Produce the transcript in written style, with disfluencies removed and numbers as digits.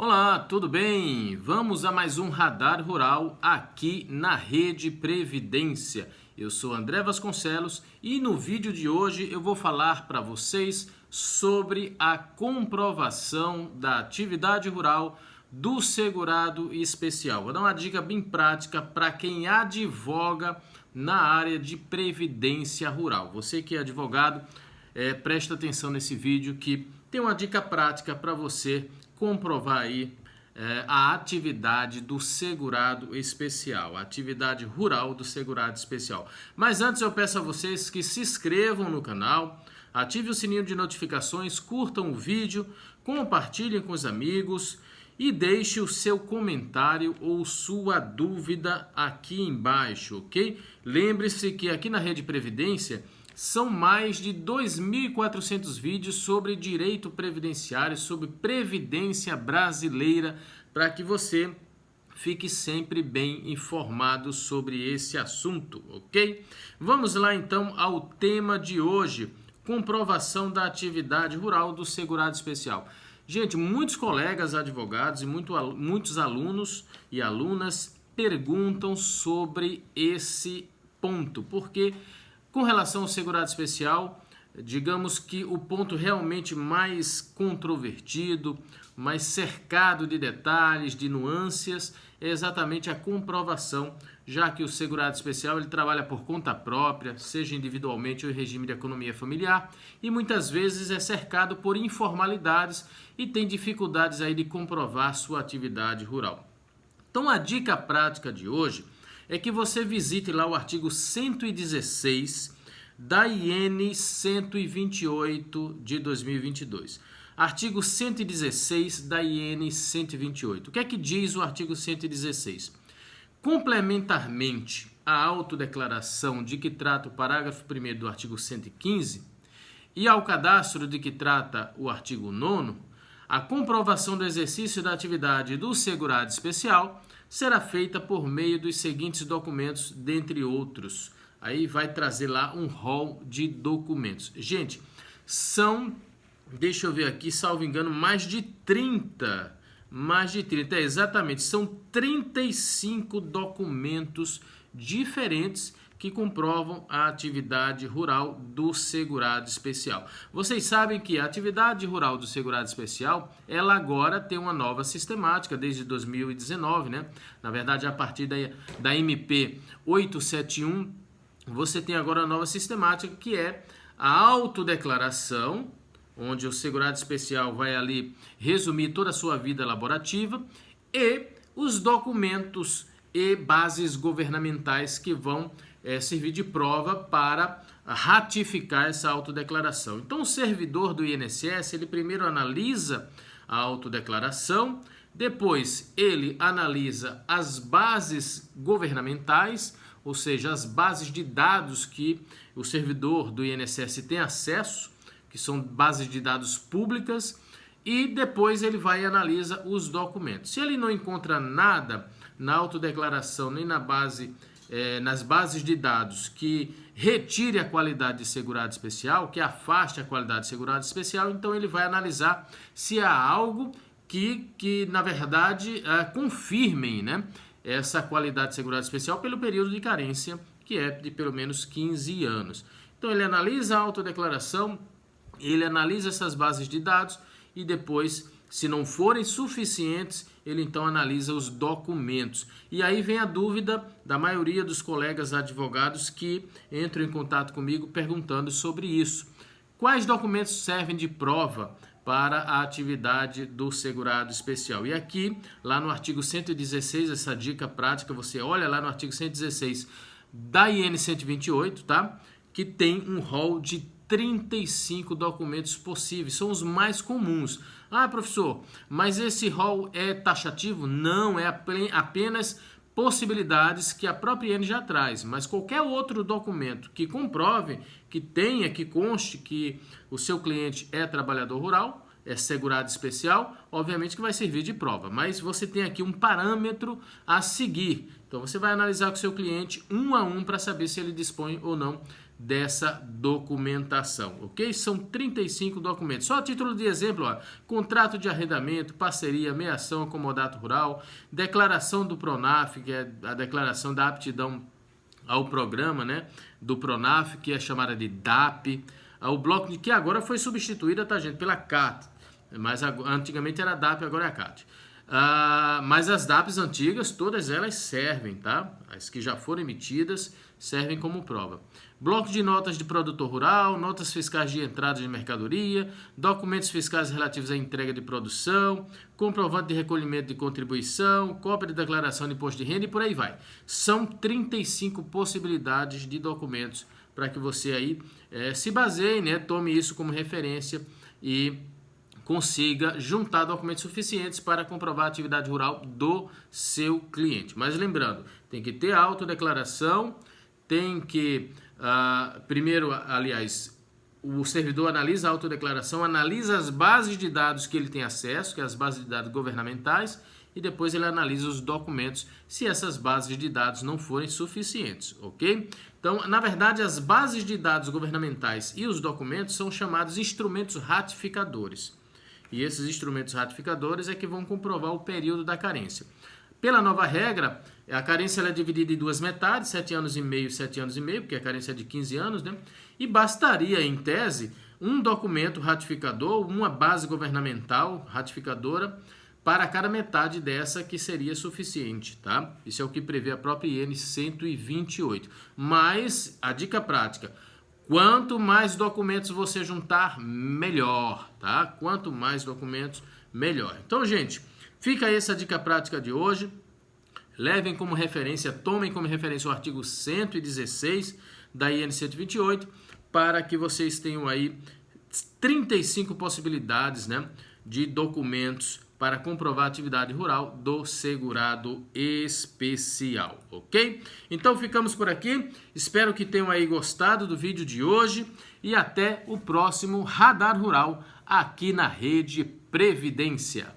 Olá, tudo bem? Vamos a mais um Radar Rural aqui na Rede Previdência. Eu sou André Vasconcelos e no vídeo de hoje eu vou falar para vocês sobre a comprovação da atividade rural do segurado especial. Vou dar uma dica bem prática para quem advoga na área de previdência rural. Você que é advogado, presta atenção nesse vídeo que tem uma dica prática para você comprovar aí a atividade do segurado especial, a atividade rural do segurado especial. Mas antes eu peço a vocês que se inscrevam no canal, ative o sininho de notificações, curtam o vídeo, compartilhem com os amigos e deixe o seu comentário ou sua dúvida aqui embaixo, ok? Lembre-se que aqui na Rede Previdência são mais de 2.400 vídeos sobre direito previdenciário, sobre previdência brasileira, para que você fique sempre bem informado sobre esse assunto, ok? Vamos lá então ao tema de hoje, comprovação da atividade rural do segurado especial. Gente, muitos colegas advogados e muitos alunos e alunas perguntam sobre esse ponto, porque com relação ao segurado especial, digamos que o ponto realmente mais controvertido, mais cercado de detalhes, de nuances, é exatamente a comprovação, já que o segurado especial ele trabalha por conta própria, seja individualmente ou em regime de economia familiar, e muitas vezes é cercado por informalidades e tem dificuldades aí de comprovar sua atividade rural. Então a dica prática de hoje é que você visite lá o artigo 116 da IN 128 de 2022. Artigo 116 da IN 128. O que é que diz o artigo 116? Complementarmente à autodeclaração de que trata o parágrafo 1º do artigo 115 e ao cadastro de que trata o artigo 9º, a comprovação do exercício da atividade do segurado especial será feita por meio dos seguintes documentos, dentre outros. Aí vai trazer lá um rol de documentos. Gente, deixa eu ver aqui, salvo engano, mais de 30, exatamente, são 35 documentos diferentes que comprovam a atividade rural do segurado especial. Vocês sabem que a atividade rural do segurado especial, ela agora tem uma nova sistemática desde 2019, né? Na verdade, a partir da MP 871, você tem agora a nova sistemática que é a autodeclaração, onde o segurado especial vai ali resumir toda a sua vida laborativa e os documentos e bases governamentais que vão servir de prova para ratificar essa autodeclaração. Então, o servidor do INSS, ele primeiro analisa a autodeclaração, depois ele analisa as bases governamentais, ou seja, as bases de dados que o servidor do INSS tem acesso, que são bases de dados públicas, e depois ele vai e analisa os documentos. Se ele não encontra nada na autodeclaração nem nas bases de dados que retire a qualidade de segurado especial, que afaste a qualidade de segurado especial, então ele vai analisar se há algo que na verdade, confirmem, né, essa qualidade de segurado especial pelo período de carência, que é de pelo menos 15 anos. Então ele analisa a autodeclaração, ele analisa essas bases de dados e depois, se não forem suficientes, ele então analisa os documentos. E aí vem a dúvida da maioria dos colegas advogados que entram em contato comigo perguntando sobre isso. Quais documentos servem de prova para a atividade do segurado especial? E aqui, lá no artigo 116, essa dica prática, você olha lá no artigo 116 da IN 128, tá? Que tem um rol de 35 documentos possíveis, são os mais comuns. Ah, professor, mas esse rol é taxativo? Não, é apenas possibilidades que a própria IN já traz, mas qualquer outro documento que comprove, que conste que o seu cliente é trabalhador rural, é segurado especial, obviamente que vai servir de prova, mas você tem aqui um parâmetro a seguir. Então você vai analisar com o seu cliente um a um para saber se ele dispõe ou não dessa documentação, ok? São 35 documentos. Só a título de exemplo, ó, contrato de arrendamento, parceria, meação, comodato rural, declaração do PRONAF, que é a declaração da aptidão ao programa, né, do PRONAF, que é chamada de DAP, o bloco de que agora foi substituída, tá, gente, pela CAT, mas antigamente era DAP, agora é a CAT. Mas as DAPs antigas, todas elas servem, tá? As que já foram emitidas servem como prova. Bloco de notas de produtor rural, notas fiscais de entrada de mercadoria, documentos fiscais relativos à entrega de produção, comprovante de recolhimento de contribuição, cópia de declaração de imposto de renda e por aí vai. São 35 possibilidades de documentos para que você aí se baseie, né? Tome isso como referência e consiga juntar documentos suficientes para comprovar a atividade rural do seu cliente. Mas lembrando, tem que ter autodeclaração, tem que, primeiro, aliás, o servidor analisa a autodeclaração, analisa as bases de dados que ele tem acesso, que é as bases de dados governamentais, e depois ele analisa os documentos se essas bases de dados não forem suficientes, ok? Então, na verdade, as bases de dados governamentais e os documentos são chamados instrumentos ratificadores. E esses instrumentos ratificadores é que vão comprovar o período da carência. Pela nova regra, a carência é dividida em duas metades, 7 anos e meio, 7 anos e meio, porque a carência é de 15 anos, né? E bastaria, em tese, um documento ratificador, uma base governamental ratificadora, para cada metade dessa que seria suficiente, tá? Isso é o que prevê a própria IN 128. Mas, a dica prática, quanto mais documentos você juntar, melhor, tá? Quanto mais documentos, melhor. Então, gente, fica aí essa dica prática de hoje. Levem como referência, tomem como referência o artigo 116 da IN 128, para que vocês tenham aí 35 possibilidades, né, de documentos para comprovar a atividade rural do segurado especial, ok? Então ficamos por aqui, espero que tenham aí gostado do vídeo de hoje e até o próximo Radar Rural aqui na Rede Previdência.